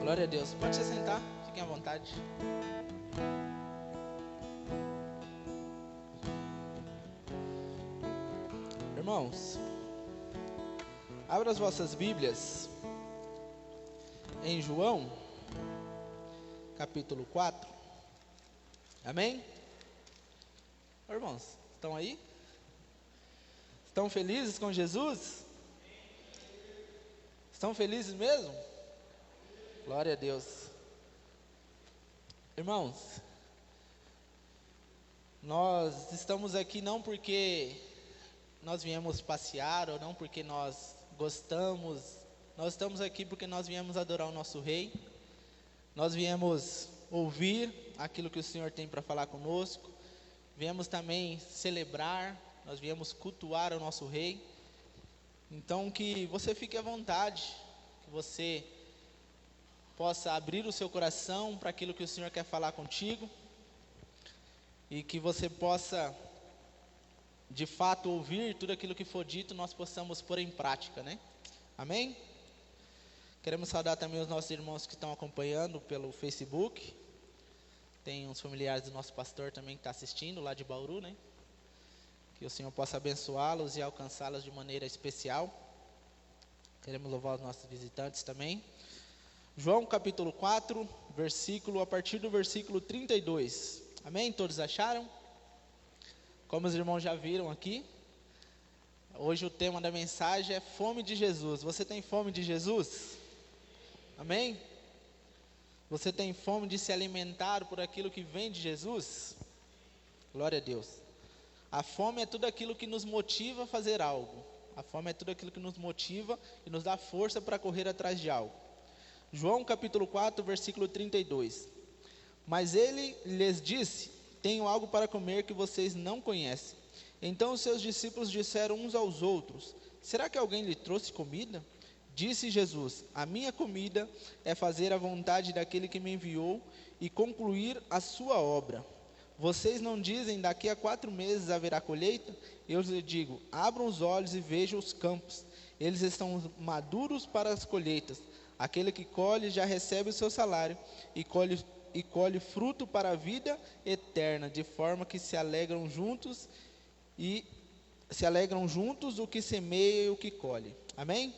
Glória a Deus. Pode se sentar, fiquem à vontade. Irmãos, abra as vossas Bíblias em João, capítulo 4. Amém? Irmãos, estão aí? Estão felizes com Jesus? Estão felizes mesmo? Glória a Deus. Irmãos, nós estamos aqui não porque nós viemos passear ou não porque nós gostamos. Nós estamos aqui porque nós viemos adorar o nosso Rei. Nós viemos ouvir aquilo que o Senhor tem para falar conosco. Viemos também celebrar, nós viemos cultuar o nosso Rei. Então que você fique à vontade, que você possa abrir o seu coração para aquilo que o Senhor quer falar contigo. E que você possa, de fato, ouvir tudo aquilo que for dito, nós possamos pôr em prática, né? Amém? Queremos saudar também os nossos irmãos que estão acompanhando pelo Facebook. Tem uns familiares do nosso pastor também que está assistindo lá de Bauru, né? Que o Senhor possa abençoá-los e alcançá-los de maneira especial. Queremos louvar os nossos visitantes também. João capítulo 4, a partir do versículo 32. Amém? Todos acharam? Como os irmãos já viram aqui, hoje o tema da mensagem é fome de Jesus. Você tem fome de Jesus? Amém? Você tem fome de se alimentar por aquilo que vem de Jesus? Glória a Deus. A fome é tudo aquilo que nos motiva a fazer algo. A fome é tudo aquilo que nos motiva e nos dá força para correr atrás de algo. João capítulo 4, versículo 32. Mas ele lhes disse: tenho algo para comer que vocês não conhecem. Então os seus discípulos disseram uns aos outros: será que alguém lhe trouxe comida? Disse Jesus: a minha comida é fazer a vontade daquele que me enviou e concluir a sua obra. Vocês não dizem: daqui a 4 meses haverá colheita? Eu lhes digo: abram os olhos e vejam os campos, eles estão maduros para as colheitas. Aquele que colhe já recebe o seu salário e colhe fruto para a vida eterna, de forma que se alegram juntos o que semeia e o que colhe. Amém?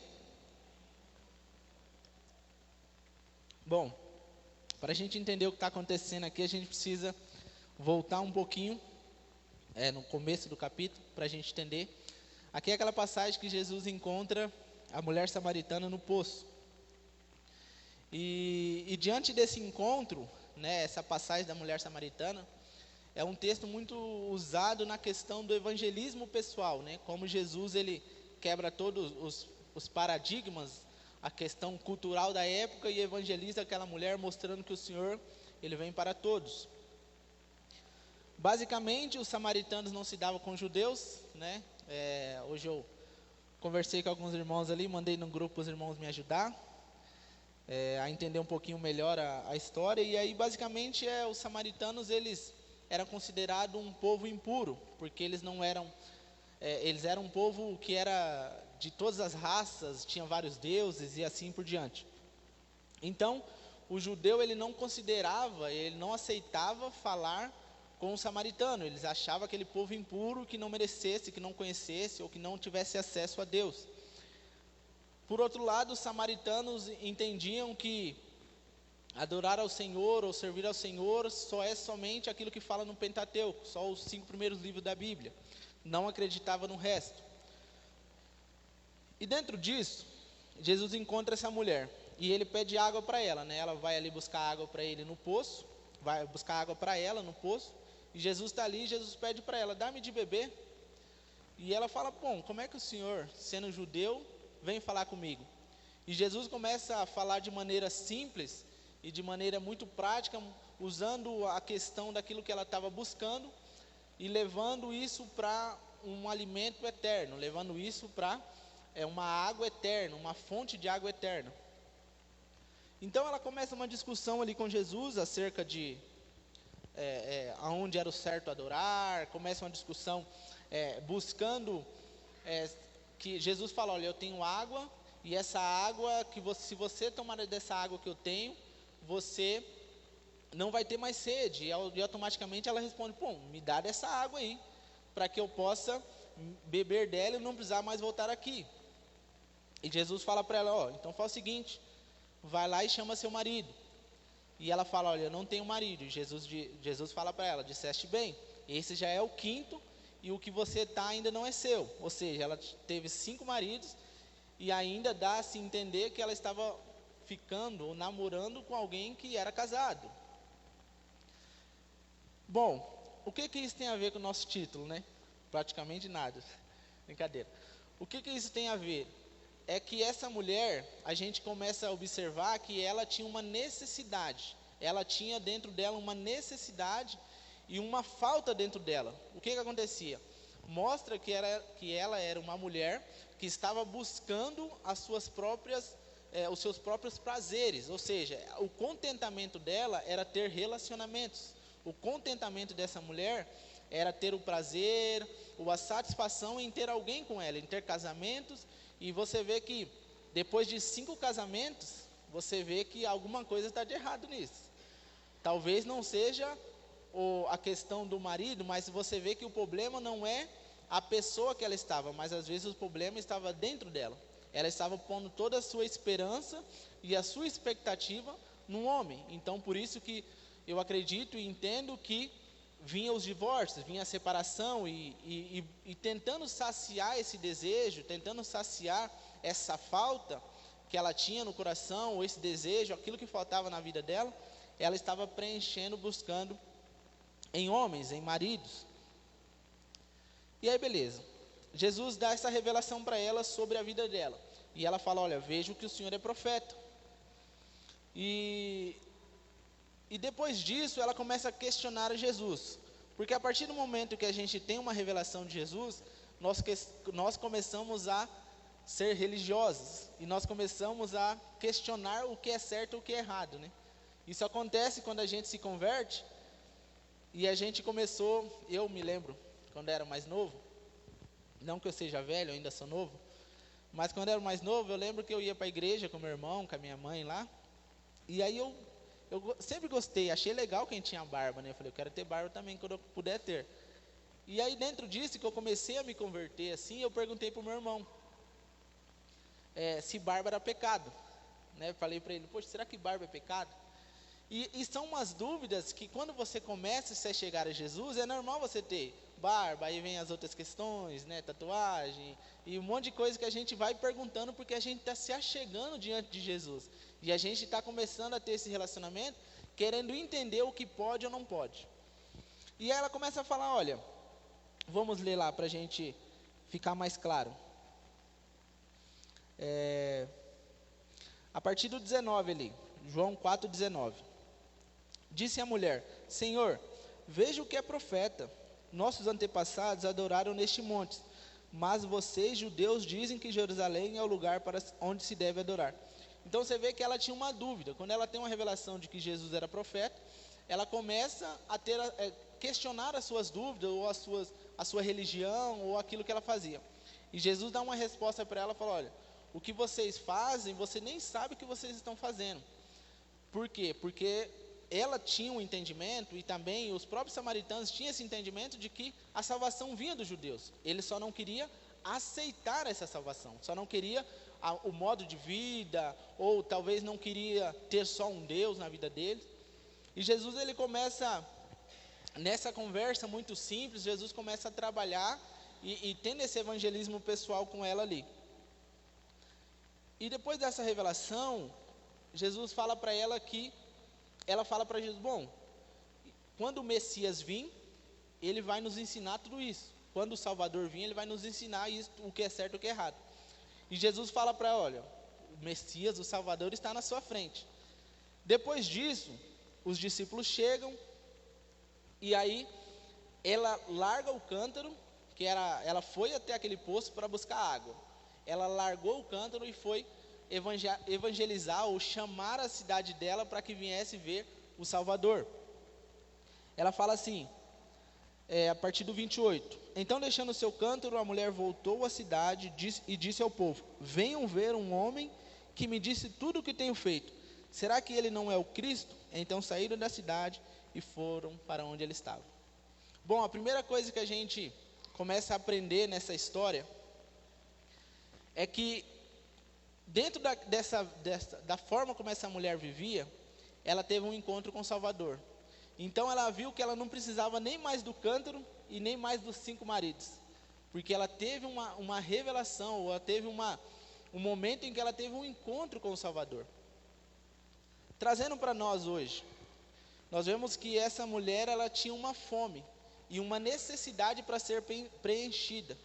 Bom, para a gente entender o que está acontecendo aqui, a gente precisa voltar um pouquinho no começo do capítulo, para a gente entender. Aqui é aquela passagem que Jesus encontra a mulher samaritana no poço. E diante desse encontro, né, essa passagem da mulher samaritana é um texto muito usado na questão do evangelismo pessoal, né? Como Jesus ele quebra todos os paradigmas, a questão cultural da época, e evangeliza aquela mulher, mostrando que o Senhor ele vem para todos. Basicamente, os samaritanos não se davam com os judeus, né? Hoje eu conversei com alguns irmãos ali, mandei no grupo os irmãos me ajudar a entender um pouquinho melhor a história. E aí basicamente os samaritanos eles eram considerados um povo impuro, porque eles não eram, eles eram um povo que era de todas as raças, tinha vários deuses e assim por diante. Então o judeu ele não considerava, ele não aceitava falar com o samaritano. Eles achavam aquele povo impuro, que não merecesse, que não conhecesse ou que não tivesse acesso a Deus. Por outro lado, os samaritanos entendiam que adorar ao Senhor ou servir ao Senhor só é somente aquilo que fala no Pentateuco, só os 5 primeiros livros da Bíblia. Não acreditava no resto. E dentro disso, Jesus encontra essa mulher e ele pede água para ela, né? Ela vai ali buscar água para ele no poço, vai buscar água para ela no poço, e Jesus está ali, e Jesus pede para ela: dá-me de beber. E ela fala: bom, como é que o Senhor, sendo judeu, vem falar comigo? E Jesus começa a falar de maneira simples e de maneira muito prática, usando a questão daquilo que ela estava buscando e levando isso para um alimento eterno, levando isso para uma água eterna, uma fonte de água eterna. Então ela começa uma discussão ali com Jesus acerca de aonde era o certo adorar. Começa uma discussão buscando que Jesus fala: olha, eu tenho água e essa água, se você tomar dessa água que eu tenho, você não vai ter mais sede. E automaticamente ela responde: pô, me dá dessa água aí, para que eu possa beber dela e não precisar mais voltar aqui. E Jesus fala para ela: ó, então faz o seguinte, vai lá e chama seu marido. E ela fala: olha, eu não tenho marido. E Jesus fala para ela: disseste bem, esse já é o quinto, e o que você está ainda não é seu. Ou seja, ela teve 5 maridos, e ainda dá a se entender que ela estava ficando ou namorando com alguém que era casado. Bom, o que isso tem a ver com o nosso título, né? Praticamente nada. Brincadeira. O que isso tem a ver? É que essa mulher, a gente começa a observar que ela tinha uma necessidade. Ela tinha dentro dela uma necessidade e uma falta dentro dela. O que acontecia? Mostra que ela era uma mulher que estava buscando os seus próprios prazeres. Ou seja, o contentamento dela era ter relacionamentos. O contentamento dessa mulher era ter o prazer, a satisfação em ter alguém com ela, em ter casamentos. E você vê que depois de 5 casamentos, você vê que alguma coisa está de errado nisso. Talvez não seja a questão do marido, mas você vê que o problema não é a pessoa que ela estava, mas às vezes o problema estava dentro dela. Ela estava pondo toda a sua esperança e a sua expectativa num homem. Então por isso que eu acredito e entendo que vinha os divórcios, vinha a separação e tentando saciar esse desejo, tentando saciar essa falta que ela tinha no coração, ou esse desejo, aquilo que faltava na vida dela, ela estava preenchendo, buscando em homens, em maridos. E aí beleza, Jesus dá essa revelação para ela sobre a vida dela, e ela fala: olha, vejo que o Senhor é profeta. E depois disso ela começa a questionar Jesus, porque a partir do momento que a gente tem uma revelação de Jesus, nós começamos a ser religiosos, e nós começamos a questionar o que é certo e o que é errado, né? Isso acontece quando a gente se converte, e a gente começou, eu me lembro, quando era mais novo, não que eu seja velho, eu ainda sou novo, mas quando eu era mais novo, eu lembro que eu ia para a igreja com meu irmão, com a minha mãe lá, e aí eu sempre gostei, achei legal quem tinha barba, né? Eu falei: eu quero ter barba também quando eu puder ter. E aí dentro disso que eu comecei a me converter assim, eu perguntei para o meu irmão se barba era pecado, né? Falei para ele: poxa, será que barba é pecado? E são umas dúvidas que quando você começa a chegar a Jesus, é normal você ter barba, aí vem as outras questões, né? Tatuagem, e um monte de coisa que a gente vai perguntando, porque a gente está se achegando diante de Jesus. E a gente está começando a ter esse relacionamento, querendo entender o que pode ou não pode. E aí ela começa a falar: olha, vamos ler lá para a gente ficar mais claro. A partir do 19 ali, João 4,19. Disse a mulher: Senhor, vejo que é profeta. Nossos antepassados adoraram neste monte, mas vocês, judeus, dizem que Jerusalém é o lugar para onde se deve adorar. Então você vê que ela tinha uma dúvida. Quando ela tem uma revelação de que Jesus era profeta, ela começa a questionar as suas dúvidas, ou a sua religião, ou aquilo que ela fazia. E Jesus dá uma resposta para ela, fala: olha, o que vocês fazem, você nem sabe o que vocês estão fazendo. Por quê? Porque ela tinha um entendimento, e também os próprios samaritanos tinham esse entendimento de que a salvação vinha dos judeus. Ele só não queria aceitar essa salvação, só não queria o modo de vida, ou talvez não queria ter só um Deus na vida deles. E Jesus, ele começa, nessa conversa muito simples, Jesus começa a trabalhar e tendo esse evangelismo pessoal com ela ali. E depois dessa revelação, Jesus fala para ela ela fala para Jesus: bom, quando o Messias vir, ele vai nos ensinar tudo isso. Quando o Salvador vir, ele vai nos ensinar isso, o que é certo e o que é errado. E Jesus fala para ela: olha, o Messias, o Salvador, está na sua frente. Depois disso, os discípulos chegam, e aí ela larga o cântaro, ela foi até aquele poço para buscar água. Ela largou o cântaro e foi evangelizar, ou chamar a cidade dela para que viesse ver o Salvador. Ela fala assim: a partir do 28. Então, deixando o seu cântaro, a mulher voltou à cidade e disse ao povo: venham ver um homem que me disse tudo o que tenho feito. Será que ele não é o Cristo? Então saíram da cidade e foram para onde ele estava. Bom, a primeira coisa que a gente começa a aprender nessa história é que dentro da forma como essa mulher vivia, ela teve um encontro com o Salvador. Então ela viu que ela não precisava nem mais do cântaro e nem mais dos 5 maridos, porque ela teve uma revelação, ou ela teve um momento em que ela teve um encontro com o Salvador. Trazendo para nós hoje, nós vemos que essa mulher, ela tinha uma fome e uma necessidade para ser preenchida.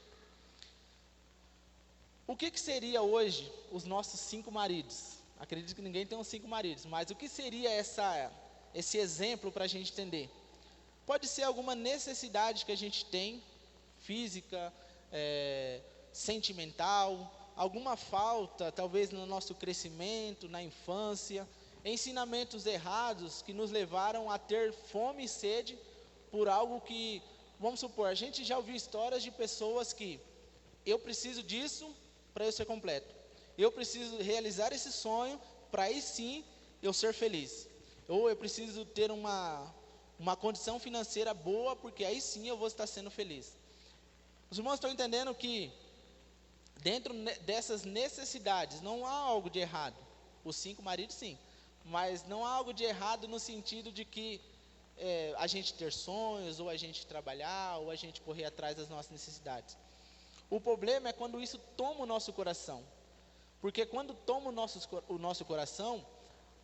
O que seria hoje os nossos 5 maridos? Acredito que ninguém tem uns 5 maridos, mas o que seria esse exemplo para a gente entender? Pode ser alguma necessidade que a gente tem, física, sentimental, alguma falta, talvez no nosso crescimento, na infância, ensinamentos errados que nos levaram a ter fome e sede por algo que, vamos supor, a gente já ouviu histórias de pessoas que, eu preciso disso para eu ser completo, eu preciso realizar esse sonho para aí sim eu ser feliz, ou eu preciso ter uma condição financeira boa, porque aí sim eu vou estar sendo feliz. Os irmãos estão entendendo que dentro dessas necessidades não há algo de errado. Os 5 maridos sim, mas não há algo de errado no sentido de que a gente ter sonhos, ou a gente trabalhar, ou a gente correr atrás das nossas necessidades. O problema é quando isso toma o nosso coração, porque quando toma o nosso coração,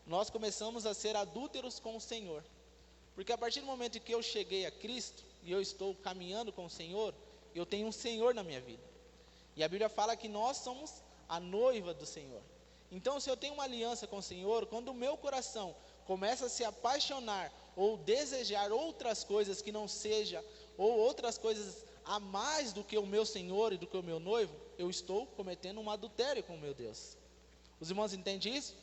nós começamos a ser adúlteros com o Senhor. Porque a partir do momento em que eu cheguei a Cristo, e eu estou caminhando com o Senhor, eu tenho um Senhor na minha vida. E a Bíblia fala que nós somos a noiva do Senhor. Então, se eu tenho uma aliança com o Senhor, quando o meu coração começa a se apaixonar, ou desejar outras coisas que não seja, ou outras coisas a mais do que o meu Senhor e do que o meu noivo, eu estou cometendo um adultério com o meu Deus. Os irmãos entendem isso?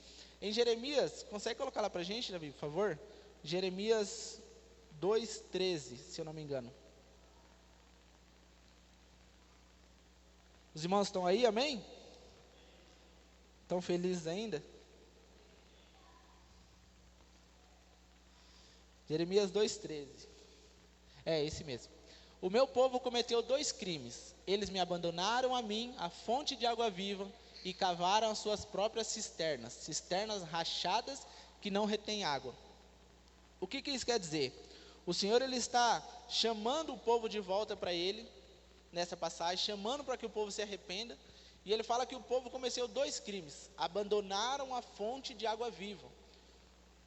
Em Jeremias, consegue colocar lá para a gente, Davi, por favor? Jeremias 2,13, se eu não me engano. Os irmãos estão aí, amém? Estão felizes ainda? Jeremias 2,13. É esse mesmo. O meu povo cometeu 2 crimes. Eles me abandonaram a mim, a fonte de água viva, e cavaram as suas próprias cisternas rachadas que não retêm água. O que isso quer dizer? O Senhor, ele está chamando o povo de volta para ele, nessa passagem, chamando para que o povo se arrependa, e ele fala que o povo cometeu 2 crimes, abandonaram a fonte de água viva.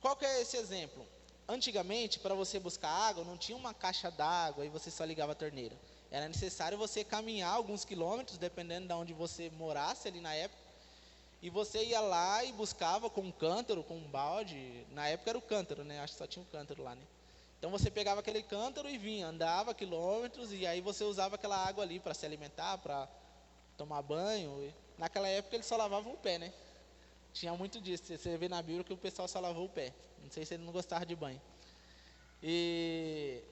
Qual que é esse exemplo? Antigamente, para você buscar água, não tinha uma caixa d'água e você só ligava a torneira. Era necessário você caminhar alguns quilômetros, dependendo de onde você morasse ali na época, e você ia lá e buscava com um cântaro, com um balde. Na época era o cântaro, né? Acho que só tinha um cântaro lá, né? Então você pegava aquele cântaro e vinha, andava quilômetros, e aí você usava aquela água ali para se alimentar, para tomar banho. Naquela época eles só lavavam o pé, né? Tinha muito disso. Você vê na Bíblia que o pessoal só lavou o pé. Não sei se ele não gostava de banho. E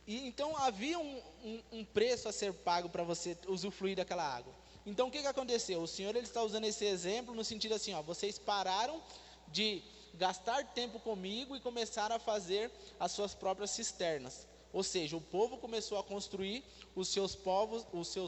então havia um preço a ser pago para você usufruir daquela água. Então o que aconteceu? O Senhor, ele está usando esse exemplo no sentido assim, vocês pararam de gastar tempo comigo e começaram a fazer as suas próprias cisternas. Ou seja, o povo começou a construir os seus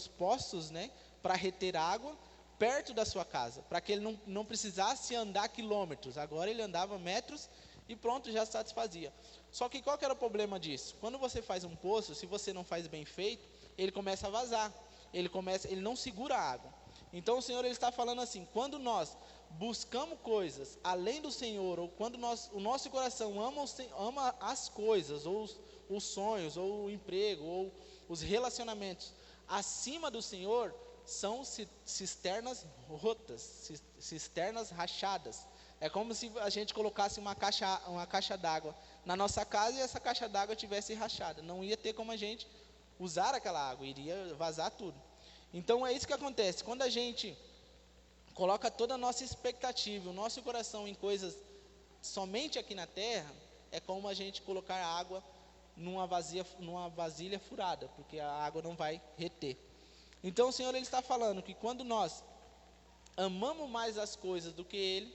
poços, né, para reter água perto da sua casa, para que ele não precisasse andar quilômetros. Agora ele andava metros e pronto, já satisfazia. Só que qual que era o problema disso? Quando você faz um poço, se você não faz bem feito, ele começa a vazar, ele não segura a água. Então o Senhor, ele está falando assim, quando nós buscamos coisas além do Senhor, ou quando o nosso coração ama as coisas, ou os sonhos, ou o emprego, ou os relacionamentos acima do Senhor, são cisternas rotas, cisternas rachadas. É como se a gente colocasse uma caixa d'água na nossa casa e essa caixa d'água tivesse rachada. Não ia ter como a gente usar aquela água, iria vazar tudo. Então é isso que acontece. Quando a gente coloca toda a nossa expectativa, o nosso coração em coisas somente aqui na terra, é como a gente colocar água numa vasilha furada, porque a água não vai reter. Então o Senhor ele está falando que quando nós amamos mais as coisas do que Ele,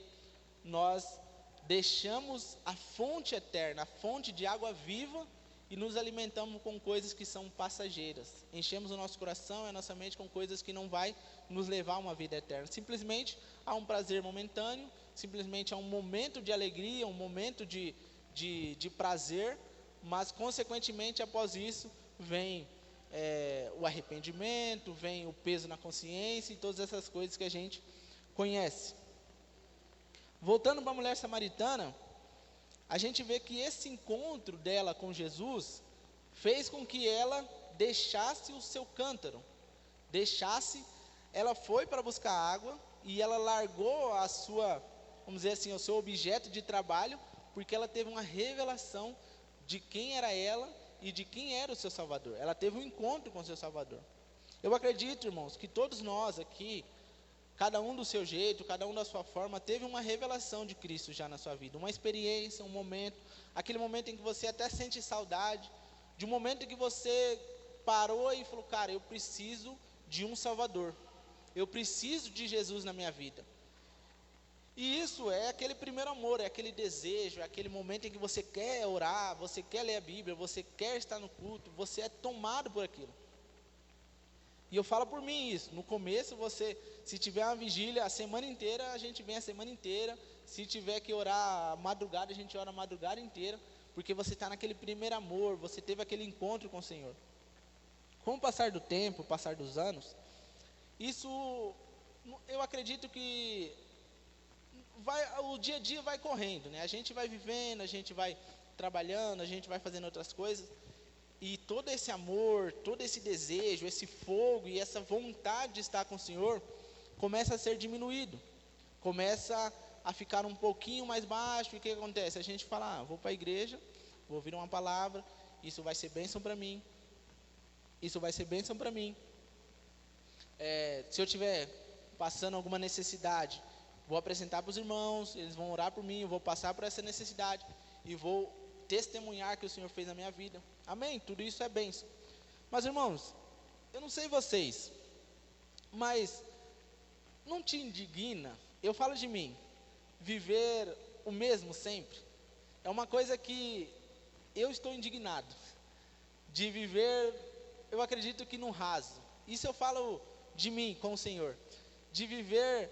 nós deixamos a fonte eterna, a fonte de água viva, e nos alimentamos com coisas que são passageiras. Enchemos o nosso coração e a nossa mente com coisas que não vai nos levar a uma vida eterna. Simplesmente a um prazer momentâneo, simplesmente a um momento de alegria, um momento de prazer, mas consequentemente após isso vem o arrependimento, vem o peso na consciência e todas essas coisas que a gente conhece. Voltando para a mulher samaritana, a gente vê que esse encontro dela com Jesus fez com que ela deixasse o seu cântaro, ela foi para buscar água e ela largou a sua, vamos dizer assim, o seu objeto de trabalho, porque ela teve uma revelação de quem era ela e de quem era o seu Salvador. Ela teve um encontro com o seu Salvador. Eu acredito, irmãos, que todos nós aqui, cada um do seu jeito, cada um da sua forma, teve uma revelação de Cristo já na sua vida, uma experiência, um momento, aquele momento em que você até sente saudade, de um momento em que você parou e falou, cara, eu preciso de um Salvador, eu preciso de Jesus na minha vida. E isso é aquele primeiro amor, é aquele desejo, é aquele momento em que você quer orar, você quer ler a Bíblia, você quer estar no culto, você é tomado por aquilo. E eu falo por mim isso, no começo você, se tiver uma vigília a semana inteira, a gente vem a semana inteira, se tiver que orar a madrugada, a gente ora a madrugada inteira, porque você está naquele primeiro amor, você teve aquele encontro com o Senhor. Com o passar do tempo, o passar dos anos, isso, eu acredito que o dia a dia vai correndo, né? A gente vai vivendo, a gente vai trabalhando, a gente vai fazendo outras coisas, e todo esse amor, todo esse desejo, esse fogo e essa vontade de estar com o Senhor começa a ser diminuído, começa a ficar um pouquinho mais baixo. E o que acontece? A gente fala, vou para a igreja, vou ouvir uma palavra, isso vai ser bênção para mim, isso vai ser bênção para mim. Se eu estiver passando alguma necessidade, vou apresentar para os irmãos, eles vão orar por mim, eu vou passar por essa necessidade e vou testemunhar que o Senhor fez na minha vida. Amém? Tudo isso é bênção. Mas irmãos, eu não sei vocês, mas não te indigna, eu falo de mim, viver o mesmo sempre? É uma coisa que eu estou indignado, de viver, eu acredito que no raso. Isso eu falo de mim com o Senhor, de viver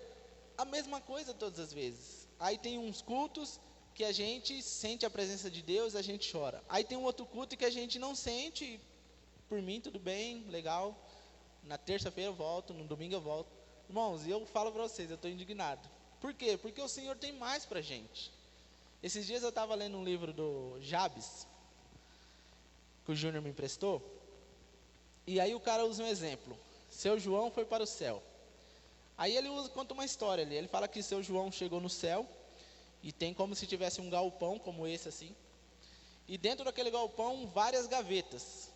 a mesma coisa todas as vezes. Aí tem uns cultos que a gente sente a presença de Deus, a gente chora. Aí tem um outro culto que a gente não sente, por mim tudo bem, legal, na terça-feira eu volto, no domingo eu volto. Irmãos, eu falo para vocês, eu estou indignado. Por quê? Porque o Senhor tem mais para a gente. Esses dias eu estava lendo um livro do Jabes, que o Júnior me emprestou, e aí o cara usa um exemplo. Seu João foi para o céu. Aí ele conta uma história ali, ele fala que seu João chegou no céu, e tem como se tivesse um galpão como esse assim, e dentro daquele galpão várias gavetas,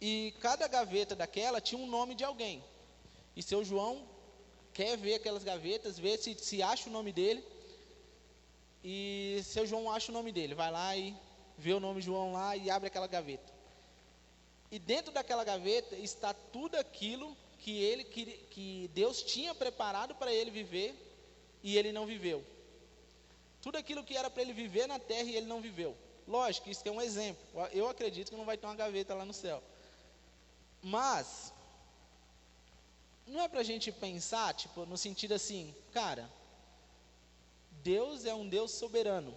e cada gaveta daquela tinha um nome de alguém, e seu João quer ver aquelas gavetas, ver se acha o nome dele, e seu João acha o nome dele, vai lá e vê o nome João lá e abre aquela gaveta, e dentro daquela gaveta está tudo aquilo que Deus tinha preparado para ele viver, e ele não viveu. Tudo aquilo que era para ele viver na terra e ele não viveu. Lógico, isso é um exemplo. Eu acredito que não vai ter uma gaveta lá no céu. Mas, não é para a gente pensar, tipo, no sentido assim, cara, Deus é um Deus soberano.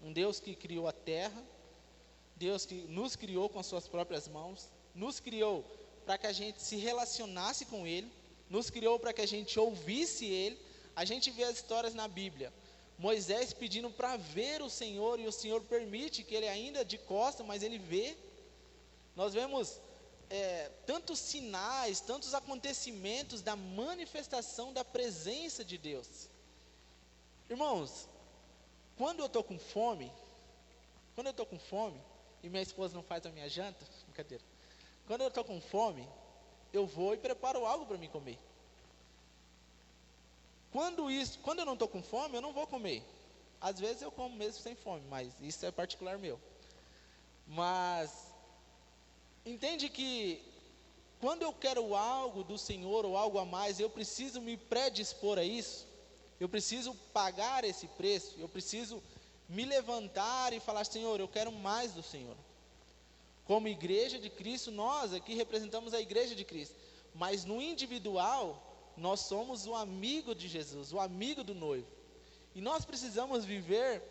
Um Deus que criou a terra, Deus que nos criou com as suas próprias mãos, nos criou para que a gente se relacionasse com Ele, nos criou para que a gente ouvisse Ele. A gente vê as histórias na Bíblia, Moisés pedindo para ver o Senhor, e o Senhor permite que ele ainda de costas, mas ele vê. Nós vemos tantos sinais, tantos acontecimentos da manifestação da presença de Deus. Irmãos, quando eu estou com fome, e minha esposa não faz a minha janta, brincadeira, quando eu estou com fome, eu vou e preparo algo para mim comer. Quando eu não estou com fome, eu não vou comer. Às vezes eu como mesmo sem fome, mas isso é particular meu. Mas entende que quando eu quero algo do Senhor ou algo a mais, eu preciso me predispor a isso. Eu preciso pagar esse preço. Eu preciso me levantar e falar: Senhor, eu quero mais do Senhor. Como igreja de Cristo, nós aqui representamos a igreja de Cristo. Mas no individual, nós somos o amigo de Jesus, o amigo do noivo. E nós precisamos viver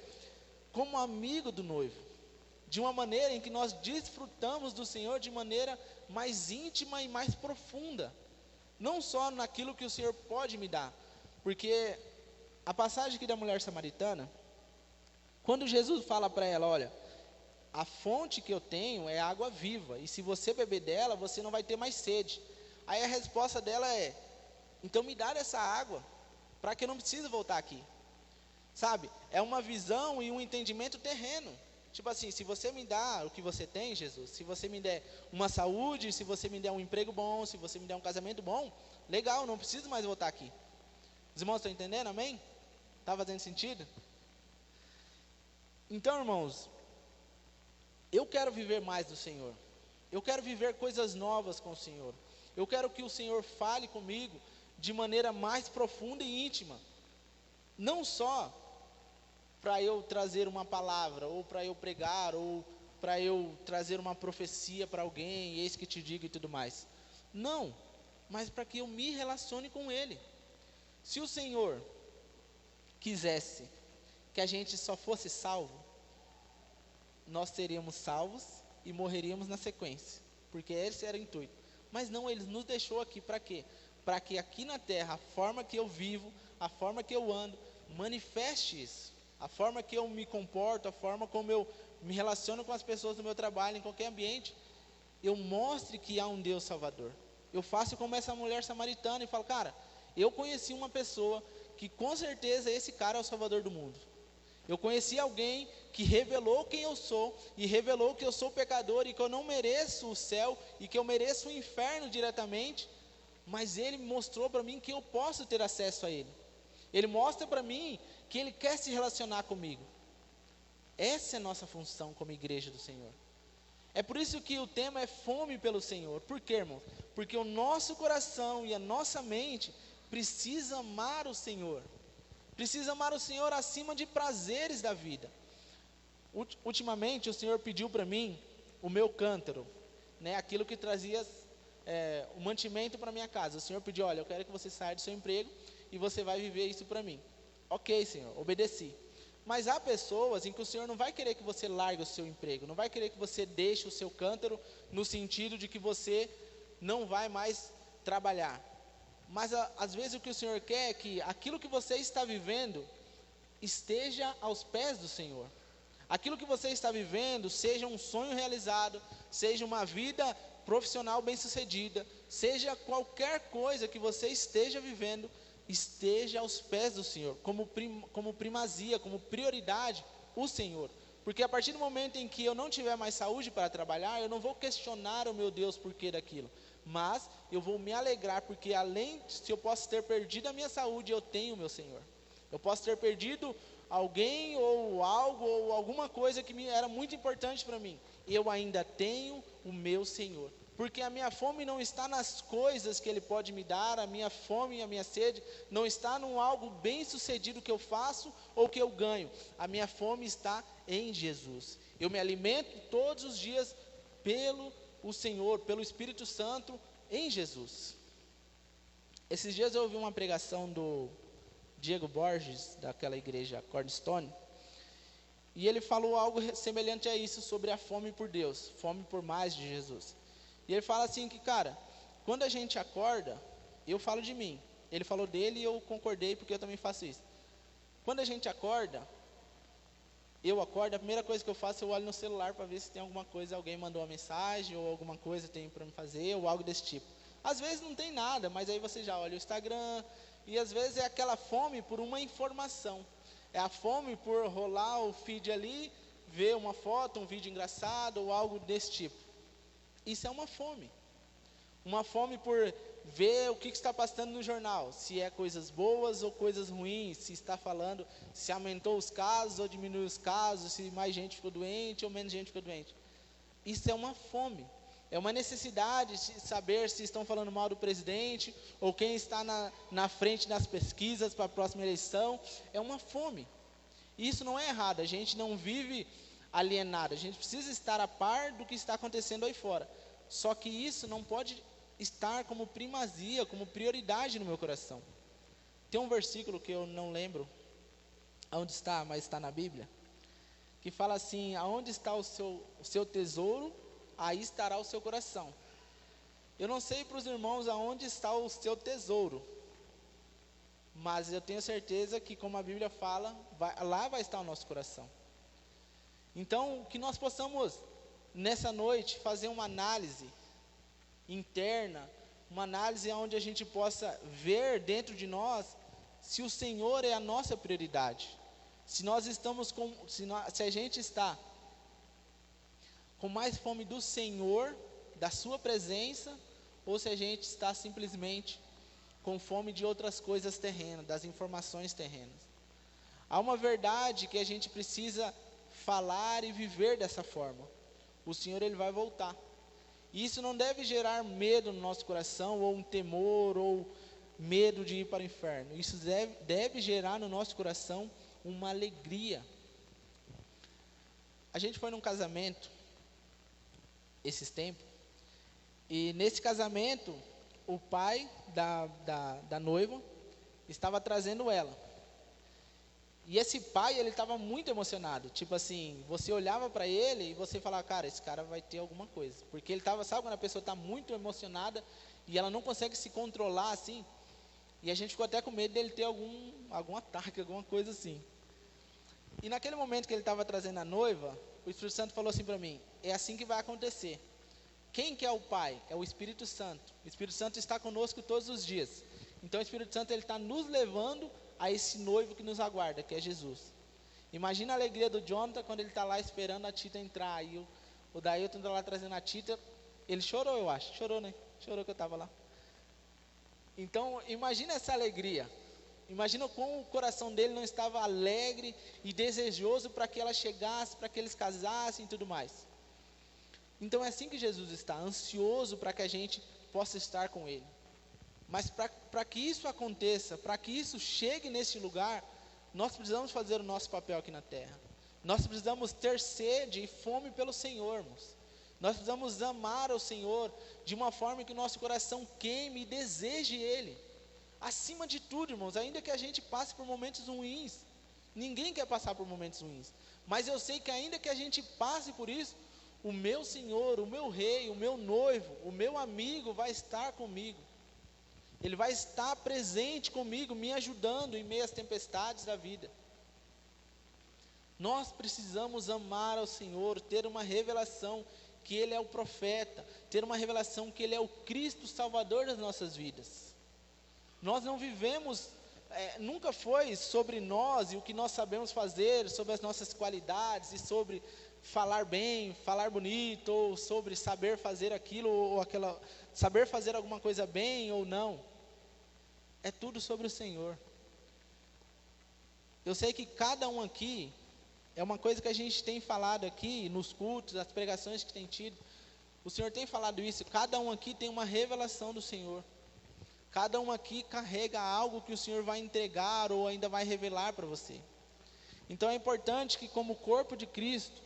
como amigo do noivo, de uma maneira em que nós desfrutamos do Senhor de maneira mais íntima e mais profunda, não só naquilo que o Senhor pode me dar, porque a passagem aqui da mulher samaritana, quando Jesus fala para ela: olha, a fonte que eu tenho é água viva, e se você beber dela, você não vai ter mais sede. Aí a resposta dela é: então me dá essa água, para que eu não precise voltar aqui. Sabe, é uma visão e um entendimento terreno. Tipo assim, se você me dá o que você tem, Jesus, se você me der uma saúde, se você me der um emprego bom, se você me der um casamento bom, legal, não preciso mais voltar aqui. Os irmãos estão entendendo, amém? Está fazendo sentido? Então, irmãos, eu quero viver mais do Senhor. Eu quero viver coisas novas com o Senhor. Eu quero que o Senhor fale comigo de maneira mais profunda e íntima. Não só para eu trazer uma palavra, ou para eu pregar, ou para eu trazer uma profecia para alguém, eis que te digo e tudo mais. Não, mas para que eu me relacione com Ele. Se o Senhor quisesse que a gente só fosse salvo, nós seríamos salvos e morreríamos na sequência, porque esse era o intuito. Mas não, Ele nos deixou aqui para quê? Para que aqui na terra, a forma que eu vivo, a forma que eu ando, manifeste isso. A forma que eu me comporto, a forma como eu me relaciono com as pessoas do meu trabalho, em qualquer ambiente, eu mostre que há um Deus Salvador. Eu faço como essa mulher samaritana e falo: cara, eu conheci uma pessoa que com certeza esse cara é o Salvador do mundo. Eu conheci alguém que revelou quem eu sou, e revelou que eu sou pecador, e que eu não mereço o céu, e que eu mereço o inferno diretamente, mas ele mostrou para mim que eu posso ter acesso a ele. Ele mostra para mim que Ele quer se relacionar comigo. Essa é a nossa função como igreja do Senhor. É por isso que o tema é fome pelo Senhor. Por quê, irmãos? Porque o nosso coração e a nossa mente precisa amar o Senhor. Precisa amar o Senhor acima de prazeres da vida. Ultimamente o Senhor pediu para mim o meu cântaro, né, aquilo que trazia o mantimento para minha casa. O Senhor pediu: olha, eu quero que você saia do seu emprego e você vai viver isso para mim. Ok, Senhor, obedeci. Mas há pessoas em que o Senhor não vai querer que você largue o seu emprego, não vai querer que você deixe o seu cântaro, no sentido de que você não vai mais trabalhar. Mas às vezes o que o Senhor quer é que aquilo que você está vivendo esteja aos pés do Senhor. Aquilo que você está vivendo seja um sonho realizado, seja uma vida profissional bem-sucedida, seja qualquer coisa que você esteja vivendo, esteja aos pés do Senhor, como primazia, como prioridade, o Senhor. Porque a partir do momento em que eu não tiver mais saúde para trabalhar, eu não vou questionar o meu Deus por que daquilo, mas eu vou me alegrar, porque além, se eu posso ter perdido a minha saúde, eu tenho o meu Senhor. Eu posso ter perdido alguém ou algo ou alguma coisa que era muito importante para mim, eu ainda tenho o meu Senhor. Porque a minha fome não está nas coisas que Ele pode me dar, a minha fome e a minha sede não está num algo bem sucedido que eu faço ou que eu ganho. A minha fome está em Jesus. Eu me alimento todos os dias pelo o Senhor, pelo Espírito Santo em Jesus. Esses dias eu ouvi uma pregação do Diego Borges, daquela igreja Cornerstone, e ele falou algo semelhante a isso sobre a fome por Deus, fome por mais de Jesus. E ele fala assim que, cara, quando a gente acorda, eu falo de mim, ele falou dele e eu concordei porque eu também faço isso. Quando a gente acorda, eu acordo, a primeira coisa que eu faço, eu olho no celular para ver se tem alguma coisa, alguém mandou uma mensagem, ou alguma coisa tem para me fazer, ou algo desse tipo. Às vezes não tem nada, mas aí você já olha o Instagram, e às vezes é aquela fome por uma informação. É a fome por rolar o feed ali, ver uma foto, um vídeo engraçado, ou algo desse tipo. Isso é uma fome por ver o que está passando no jornal, se é coisas boas ou coisas ruins, se está falando, se aumentou os casos ou diminuiu os casos, se mais gente ficou doente ou menos gente ficou doente. Isso é uma fome. É uma necessidade de saber se estão falando mal do presidente, ou quem está na frente das pesquisas para a próxima eleição. É uma fome. Isso não é errado, a gente não vive alienado, a gente precisa estar a par do que está acontecendo aí fora. Só que isso não pode estar como primazia, como prioridade no meu coração. Tem um versículo que eu não lembro onde está, mas está na Bíblia, que fala assim: aonde está o seu tesouro, aí estará o seu coração. Eu não sei para os irmãos aonde está o seu tesouro, mas eu tenho certeza que, como a Bíblia fala, lá vai estar o nosso coração. Então, que nós possamos, nessa noite, fazer uma análise interna, uma análise onde a gente possa ver dentro de nós se o Senhor é a nossa prioridade. Se a gente está com mais fome do Senhor, da sua presença, ou se a gente está simplesmente com fome de outras coisas terrenas, das informações terrenas. Há uma verdade que a gente precisa falar e viver dessa forma. O Senhor, Ele vai voltar. E isso não deve gerar medo no nosso coração, ou um temor, ou medo de ir para o inferno. Isso deve gerar no nosso coração uma alegria. A gente foi num casamento esses tempos, e nesse casamento o pai da noiva estava trazendo ela, e esse pai, ele estava muito emocionado, tipo assim, você olhava para ele e você falava: cara, esse cara vai ter alguma coisa, porque ele estava, sabe quando a pessoa está muito emocionada e ela não consegue se controlar assim, e a gente ficou até com medo dele ter algum ataque, alguma coisa assim. E naquele momento que ele estava trazendo a noiva, o Espírito Santo falou assim para mim: é assim que vai acontecer. Quem que é o Pai? É o Espírito Santo. O Espírito Santo está conosco todos os dias. Então o Espírito Santo, ele está nos levando a esse noivo que nos aguarda, que é Jesus. Imagina a alegria do Jonathan quando ele está lá esperando a Tita entrar. E o Dailton está lá trazendo a Tita. Ele chorou, eu acho. Chorou, né? Chorou que eu estava lá. Então imagina essa alegria. Imagina como o coração dele não estava alegre e desejoso para que ela chegasse, para que eles casassem e tudo mais. Então é assim que Jesus está, ansioso para que a gente possa estar com Ele. Mas para que isso aconteça, para que isso chegue nesse lugar, nós precisamos fazer o nosso papel aqui na terra. Nós precisamos ter sede e fome pelo Senhor, irmãos. Nós precisamos amar o Senhor de uma forma que o nosso coração queime e deseje Ele. Acima de tudo, irmãos, ainda que a gente passe por momentos ruins, ninguém quer passar por momentos ruins, mas eu sei que ainda que a gente passe por isso, o meu Senhor, o meu Rei, o meu noivo, o meu amigo vai estar comigo. Ele vai estar presente comigo, me ajudando em meio às tempestades da vida. Nós precisamos amar ao Senhor, ter uma revelação que Ele é o profeta, ter uma revelação que Ele é o Cristo Salvador das nossas vidas. Nós não vivemos, nunca foi sobre nós e o que nós sabemos fazer, sobre as nossas qualidades e sobre falar bem, falar bonito, ou sobre saber fazer aquilo ou aquela, saber fazer alguma coisa bem ou não. É tudo sobre o Senhor. Eu sei que cada um aqui, é uma coisa que a gente tem falado aqui nos cultos, as pregações que tem tido, o Senhor tem falado isso, cada um aqui tem uma revelação do Senhor. Cada um aqui carrega algo que o Senhor vai entregar ou ainda vai revelar para você. Então é importante que, como corpo de Cristo,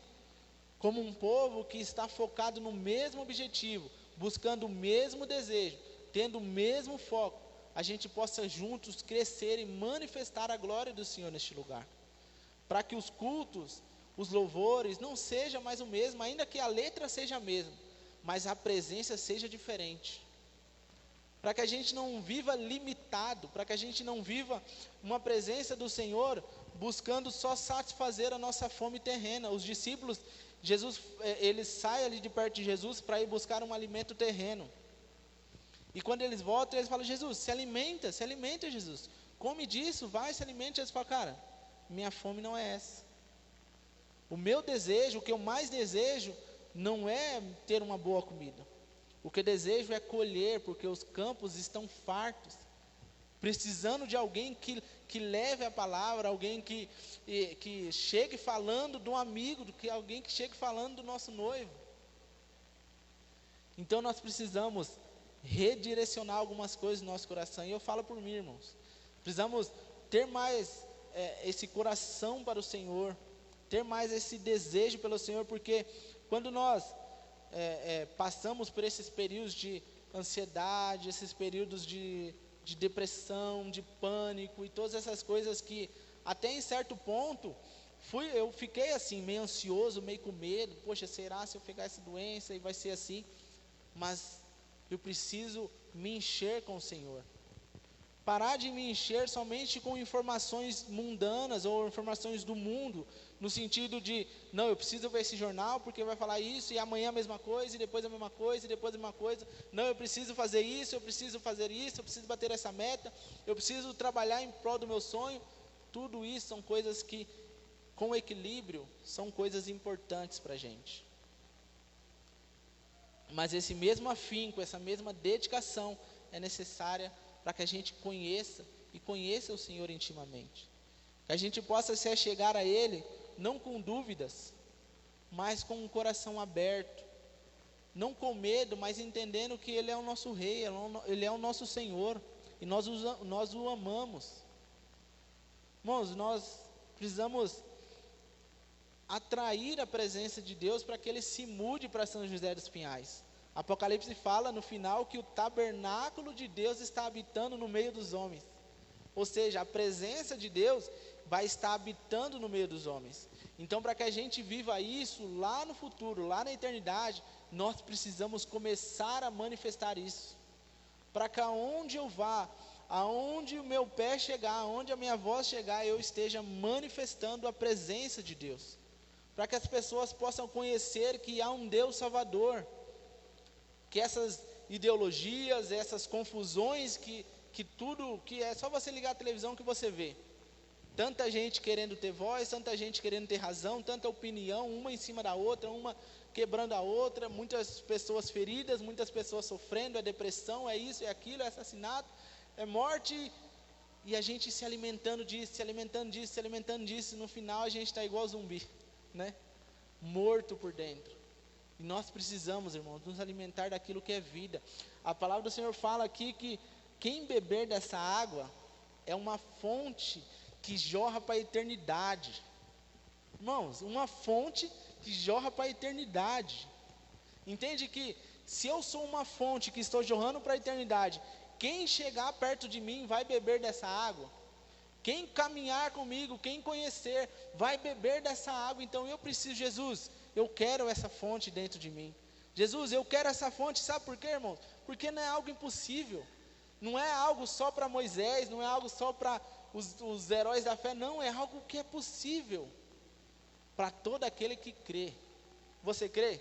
como um povo que está focado no mesmo objetivo, buscando o mesmo desejo, tendo o mesmo foco, a gente possa juntos crescer e manifestar a glória do Senhor neste lugar. Para que os cultos, os louvores, não seja mais o mesmo, ainda que a letra seja a mesma, mas a presença seja diferente. Para que a gente não viva limitado, para que a gente não viva uma presença do Senhor buscando só satisfazer a nossa fome terrena. Os discípulos, eles saem ali de perto de Jesus para ir buscar um alimento terreno. E quando eles voltam, eles falam: Jesus, se alimenta Jesus. Come disso, vai, se alimenta. Jesus fala: cara, minha fome não é essa. O meu desejo, o que eu mais desejo, não é ter uma boa comida. O que eu desejo é colher, porque os campos estão fartos, precisando de alguém que leve a palavra, alguém que chegue falando do amigo, alguém que chegue falando do nosso noivo. Então nós precisamos redirecionar algumas coisas no nosso coração. E eu falo por mim, irmãos, precisamos ter mais esse coração para o Senhor, ter mais esse desejo pelo Senhor, porque quando nós passamos por esses períodos de ansiedade, esses períodos de depressão, de pânico e todas essas coisas que até em certo ponto eu fiquei assim, meio ansioso, meio com medo. Poxa, será se eu pegar essa doença e vai ser assim? Mas eu preciso me encher com o Senhor. Parar de me encher somente com informações mundanas ou informações do mundo, no sentido de, não, eu preciso ver esse jornal porque vai falar isso, e amanhã a mesma coisa, e depois a mesma coisa, e depois a mesma coisa. Não, eu preciso fazer isso, eu preciso fazer isso, eu preciso bater essa meta, eu preciso trabalhar em prol do meu sonho. Tudo isso são coisas que, com equilíbrio, são coisas importantes para a gente. Mas esse mesmo afinco, essa mesma dedicação é necessária para que a gente conheça o Senhor intimamente. Que a gente possa se achegar a Ele, não com dúvidas, mas com um coração aberto. Não com medo, mas entendendo que Ele é o nosso Rei, Ele é o nosso Senhor, e nós o amamos. Irmãos, nós precisamos atrair a presença de Deus para que Ele se mude para São José dos Pinhais. Apocalipse fala no final que o tabernáculo de Deus está habitando no meio dos homens. Ou seja, a presença de Deus vai estar habitando no meio dos homens. Então, para que a gente viva isso lá no futuro, lá na eternidade, nós precisamos começar a manifestar isso. Para que aonde eu vá, aonde o meu pé chegar, aonde a minha voz chegar, eu esteja manifestando a presença de Deus. Para que as pessoas possam conhecer que há um Deus Salvador. Que essas ideologias, essas confusões, que tudo, que é só você ligar a televisão que você vê. Tanta gente querendo ter voz, tanta gente querendo ter razão, tanta opinião, uma em cima da outra, uma quebrando a outra, muitas pessoas feridas, muitas pessoas sofrendo, é depressão, é isso, é aquilo, é assassinato, é morte, e a gente se alimentando disso, se alimentando disso, se alimentando disso, e no final a gente está igual zumbi, né? Morto por dentro. E nós precisamos, irmãos, nos alimentar daquilo que é vida. A palavra do Senhor fala aqui que quem beber dessa água é uma fonte que jorra para a eternidade. Irmãos, uma fonte que jorra para a eternidade. Entende que se eu sou uma fonte que estou jorrando para a eternidade, quem chegar perto de mim vai beber dessa água. Quem caminhar comigo, quem conhecer, vai beber dessa água. Então eu preciso, Jesus, eu quero essa fonte dentro de mim. Jesus, eu quero essa fonte, sabe por quê, irmãos? Porque não é algo impossível. Não é algo só para Moisés, não é algo só para os heróis da fé, não, é algo que é possível para todo aquele que crê. Você crê?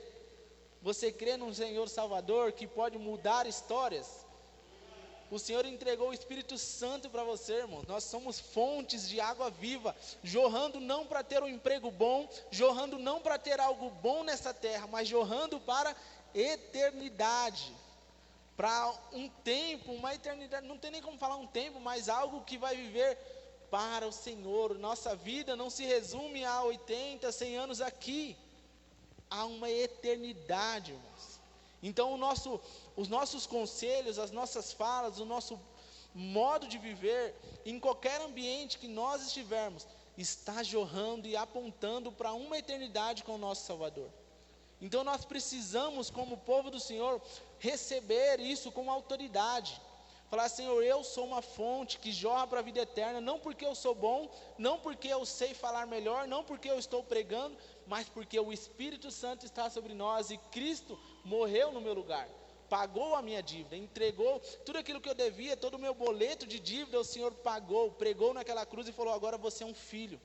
Você crê num Senhor Salvador que pode mudar histórias? O Senhor entregou o Espírito Santo para você, irmão. Nós somos fontes de água viva, jorrando não para ter um emprego bom, jorrando não para ter algo bom nessa terra, mas jorrando para eternidade, para um tempo, uma eternidade, não tem nem como falar um tempo, mas algo que vai viver para o Senhor. Nossa vida não se resume a 80, 100 anos aqui, há uma eternidade, irmãos. Então os nossos conselhos, as nossas falas, o nosso modo de viver, em qualquer ambiente que nós estivermos, está jorrando e apontando para uma eternidade com o nosso Salvador. Então nós precisamos, como povo do Senhor, receber isso com autoridade. Falar, Senhor, eu sou uma fonte que jorra para a vida eterna, não porque eu sou bom, não porque eu sei falar melhor, não porque eu estou pregando, mas porque o Espírito Santo está sobre nós e Cristo morreu no meu lugar, pagou a minha dívida, entregou tudo aquilo que eu devia, todo o meu boleto de dívida, o Senhor pagou, pregou naquela cruz e falou, agora você é um filho,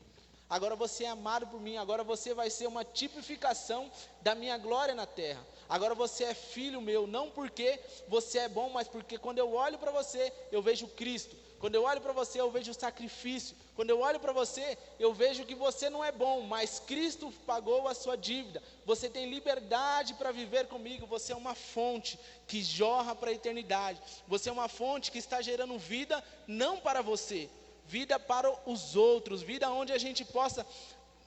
agora você é amado por mim, agora você vai ser uma tipificação da minha glória na terra, agora você é filho meu, não porque você é bom, mas porque quando eu olho para você, eu vejo Cristo, quando eu olho para você, eu vejo o sacrifício, quando eu olho para você, eu vejo que você não é bom, mas Cristo pagou a sua dívida, você tem liberdade para viver comigo, você é uma fonte que jorra para a eternidade, você é uma fonte que está gerando vida, não para você, vida para os outros, vida onde a gente possa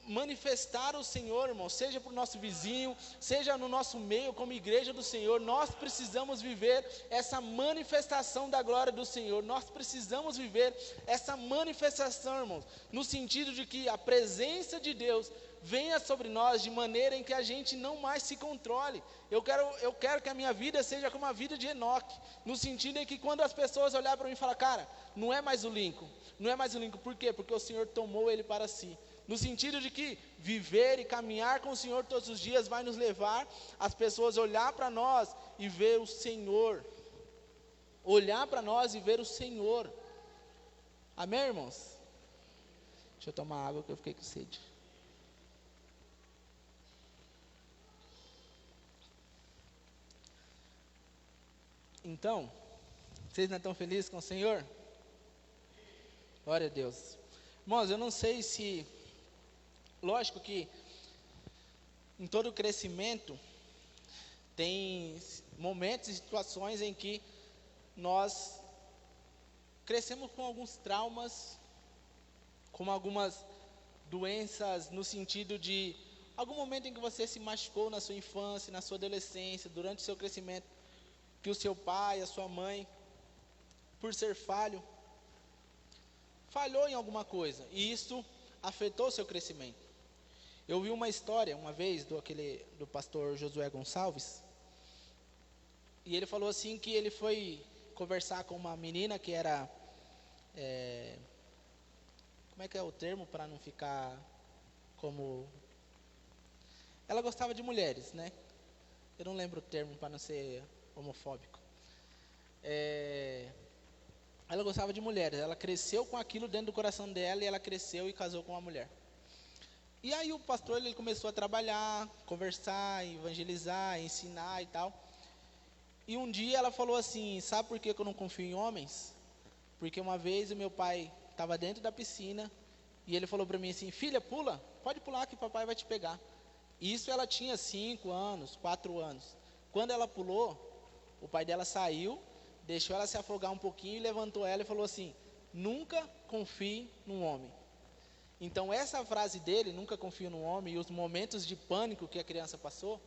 manifestar o Senhor, irmão, seja para o nosso vizinho, seja no nosso meio, como igreja do Senhor, nós precisamos viver essa manifestação da glória do Senhor, nós precisamos viver essa manifestação, irmãos, no sentido de que a presença de Deus venha sobre nós de maneira em que a gente não mais se controle. Eu quero que a minha vida seja como a vida de Enoque, no sentido em que quando as pessoas olharem para mim e falar, cara, não é mais o Lincoln, por quê? Porque o Senhor tomou ele para si. No sentido de que viver e caminhar com o Senhor todos os dias vai nos levar as pessoas a olhar para nós e ver o Senhor. Olhar para nós e ver o Senhor. Amém, irmãos? Deixa eu tomar água que eu fiquei com sede. Então, vocês não estão felizes com o Senhor? Glória a Deus. Irmãos, eu não sei se... Lógico que em todo crescimento tem momentos e situações em que nós crescemos com alguns traumas, com algumas doenças, no sentido de algum momento em que você se machucou na sua infância, na sua adolescência, durante o seu crescimento, que o seu pai, a sua mãe, por ser falhou em alguma coisa, e isso afetou o seu crescimento. Eu vi uma história uma vez do pastor Josué Gonçalves, e ele falou assim que ele foi conversar com uma menina que era, como é que é o termo para não ficar como, ela gostava de mulheres, né? Eu não lembro o termo para não ser homofóbico. Ela gostava de mulheres, ela cresceu com aquilo dentro do coração dela, e ela cresceu e casou com uma mulher. E aí o pastor ele começou a trabalhar, conversar, evangelizar, ensinar e tal. E um dia ela falou assim, sabe por que eu não confio em homens? Porque uma vez o meu pai estava dentro da piscina, e ele falou para mim assim, filha, pula, pode pular que papai vai te pegar. Isso ela tinha 5 anos, 4 anos. Quando ela pulou, o pai dela saiu, deixou ela se afogar um pouquinho e levantou ela e falou assim, nunca confie num homem. Então essa frase dele, nunca confio num homem, e os momentos de pânico que a criança passou,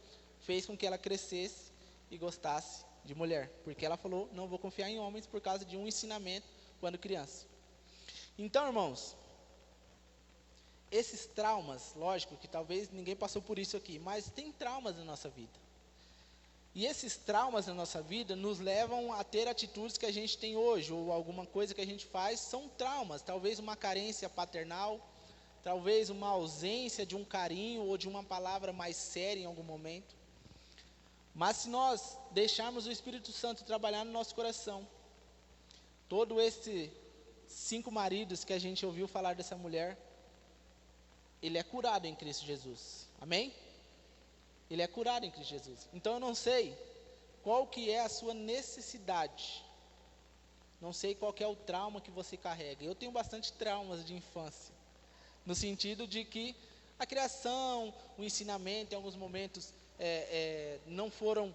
fez com que ela crescesse e gostasse de mulher. Porque ela falou, não vou confiar em homens por causa de um ensinamento quando criança. Então, irmãos, esses traumas, lógico que talvez ninguém passou por isso aqui, mas tem traumas na nossa vida. E esses traumas na nossa vida nos levam a ter atitudes que a gente tem hoje, ou alguma coisa que a gente faz, são traumas. Talvez uma carência paternal, talvez uma ausência de um carinho ou de uma palavra mais séria em algum momento. Mas se nós deixarmos o Espírito Santo trabalhar no nosso coração, todo esses 5 maridos que a gente ouviu falar dessa mulher, ele é curado em Cristo Jesus. Amém? Ele é curado em Cristo Jesus. Então eu não sei qual que é a sua necessidade. Não sei qual que é o trauma que você carrega. Eu tenho bastante traumas de infância. No sentido de que a criação, o ensinamento, em alguns momentos, não foram,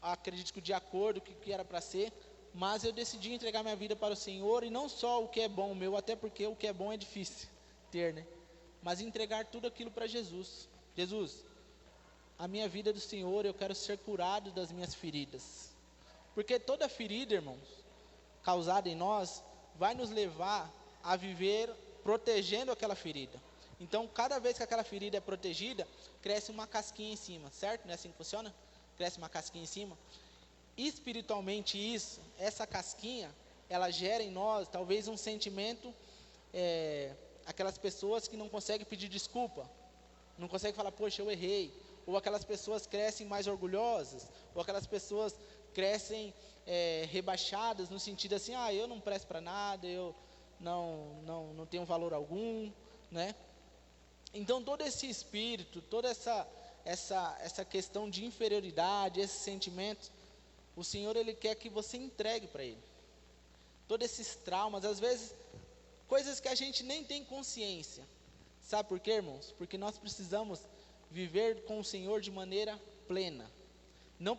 acredito que de acordo com o que era para ser, mas eu decidi entregar minha vida para o Senhor, e não só o que é bom meu, até porque o que é bom é difícil ter, né? Mas entregar tudo aquilo para Jesus. Jesus, a minha vida é do Senhor, eu quero ser curado das minhas feridas. Porque toda ferida, irmãos, causada em nós, vai nos levar a viver protegendo aquela ferida. Então, cada vez que aquela ferida é protegida, cresce uma casquinha em cima, certo? Não é assim que funciona? Cresce uma casquinha em cima. Espiritualmente isso, essa casquinha, ela gera em nós, talvez um sentimento, aquelas pessoas que não conseguem pedir desculpa, não conseguem falar, poxa, eu errei. Ou aquelas pessoas crescem mais orgulhosas, ou aquelas pessoas crescem rebaixadas, no sentido assim, eu não presto para nada, eu não tenho valor algum, né? Então todo esse espírito, toda essa questão de inferioridade, esses sentimentos, o Senhor ele quer que você entregue para Ele. Todos esses traumas, às vezes, coisas que a gente nem tem consciência. Sabe por quê, irmãos? Porque nós precisamos viver com o Senhor de maneira plena. Não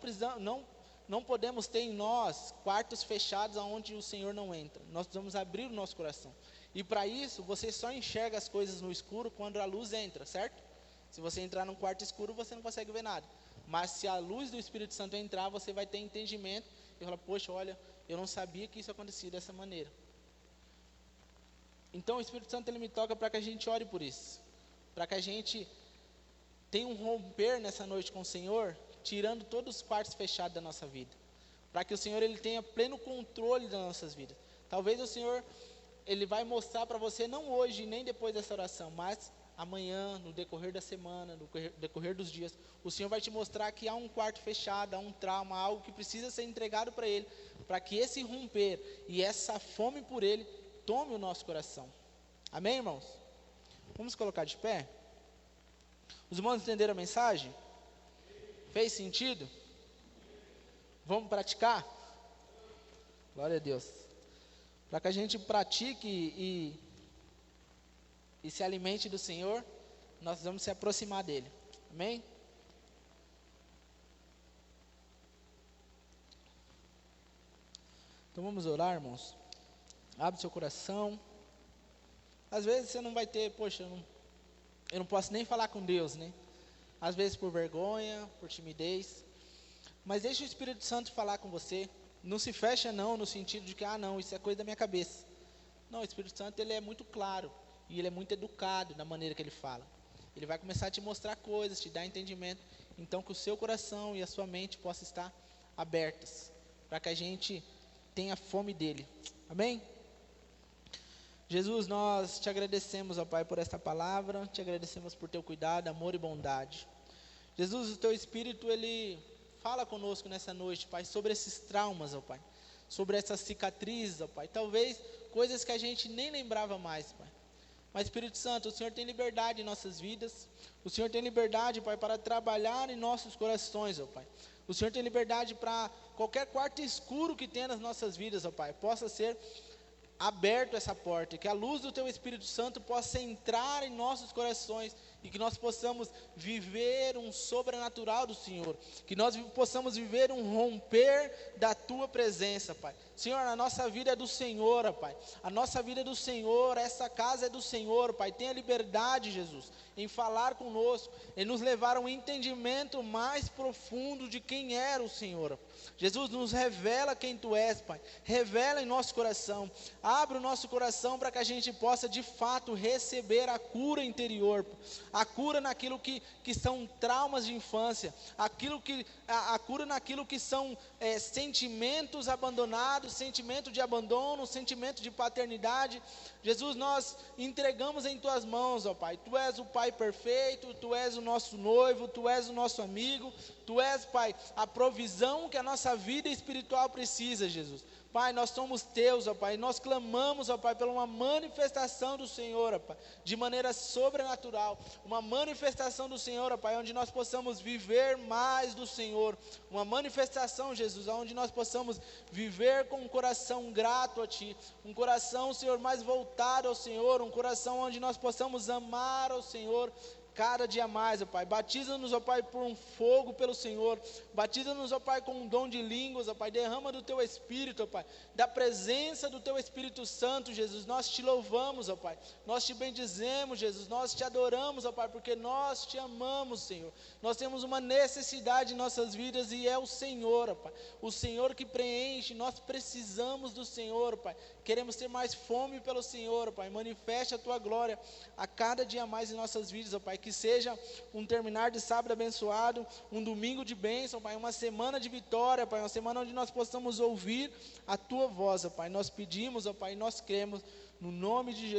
não podemos ter em nós quartos fechados onde o Senhor não entra. Nós precisamos abrir o nosso coração. E para isso, você só enxerga as coisas no escuro quando a luz entra, certo? Se você entrar num quarto escuro, você não consegue ver nada. Mas se a luz do Espírito Santo entrar, você vai ter entendimento e falar, poxa, olha, eu não sabia que isso acontecia dessa maneira. Então o Espírito Santo ele me toca para que a gente ore por isso. Para que a gente tenha um romper nessa noite com o Senhor, tirando todos os quartos fechados da nossa vida. Para que o Senhor ele tenha pleno controle das nossas vidas. Talvez o Senhor ele vai mostrar para você, não hoje nem depois dessa oração, mas amanhã, no decorrer da semana, no decorrer dos dias, o Senhor vai te mostrar que há um quarto fechado, há um trauma, algo que precisa ser entregado para Ele, para que esse romper e essa fome por Ele tome o nosso coração. Amém, irmãos? Vamos colocar de pé? Os irmãos entenderam a mensagem? Fez sentido? Vamos praticar? Glória a Deus. Para que a gente pratique e se alimente do Senhor, nós vamos se aproximar dEle. Amém? Então vamos orar, irmãos. Abre seu coração. Às vezes você não vai ter, poxa, eu não posso nem falar com Deus, né? Às vezes por vergonha, por timidez. Mas deixa o Espírito Santo falar com você. Não se fecha não, no sentido de que, não, isso é coisa da minha cabeça. Não, o Espírito Santo ele é muito claro. E ele é muito educado na maneira que ele fala. Ele vai começar a te mostrar coisas, te dar entendimento. Então que o seu coração e a sua mente possam estar abertas. Para que a gente tenha fome dele. Amém? Jesus, nós te agradecemos, ó Pai, por esta palavra. Te agradecemos por teu cuidado, amor e bondade. Jesus, o teu Espírito, ele fala conosco nessa noite, Pai, sobre esses traumas, ó Pai. Sobre essas cicatrizes, ó Pai. Talvez coisas que a gente nem lembrava mais, Pai. Mas, Espírito Santo, o Senhor tem liberdade em nossas vidas. O Senhor tem liberdade, Pai, para trabalhar em nossos corações, ó Pai. O Senhor tem liberdade para qualquer quarto escuro que tenha nas nossas vidas, ó Pai, possa ser aberto essa porta, que a luz do Teu Espírito Santo possa entrar em nossos corações e que nós possamos viver um sobrenatural do Senhor, que nós possamos viver um romper da Tua presença, Pai. Senhor, a nossa vida é do Senhor, ó Pai, a nossa vida é do Senhor, essa casa é do Senhor, Pai. Tenha liberdade, Jesus, em falar conosco, em nos levar a um entendimento mais profundo de quem era o Senhor. Jesus, nos revela quem Tu és, Pai, revela em nosso coração, abre o nosso coração para que a gente possa de fato receber a cura interior, a cura naquilo que são traumas de infância, a cura naquilo que são sentimentos abandonados, sentimento de abandono, sentimento de paternidade. Jesus, nós entregamos em Tuas mãos, ó Pai. Tu és o Pai perfeito, Tu és o nosso noivo, Tu és o nosso amigo, Tu és, Pai, a provisão que a nossa vida espiritual precisa, Jesus. Pai, nós somos Teus, ó Pai, nós clamamos, ó Pai, por uma manifestação do Senhor, ó Pai, de maneira sobrenatural, uma manifestação do Senhor, ó Pai, onde nós possamos viver mais do Senhor, uma manifestação, Jesus, onde nós possamos viver com um coração grato a Ti, um coração, Senhor, mais voltado ao Senhor, um coração onde nós possamos amar ao Senhor cada dia mais, ó Pai. Batiza-nos, ó Pai, por um fogo pelo Senhor. Batiza-nos, ó Pai, com um dom de línguas, ó Pai. Derrama do Teu Espírito, ó Pai. Da presença do Teu Espírito Santo, Jesus. Nós Te louvamos, ó Pai. Nós Te bendizemos, Jesus. Nós Te adoramos, ó Pai, porque nós Te amamos, Senhor. Nós temos uma necessidade em nossas vidas e é o Senhor, ó Pai. O Senhor que preenche. Nós precisamos do Senhor, ó Pai. Queremos ter mais fome pelo Senhor, ó Pai. Manifeste a Tua glória a cada dia mais em nossas vidas, ó Pai. Que seja um terminar de sábado abençoado, um domingo de bênção, Pai, uma semana de vitória, Pai, uma semana onde nós possamos ouvir a Tua voz, ó Pai. Nós pedimos, ó Pai, nós cremos, no nome de Jesus.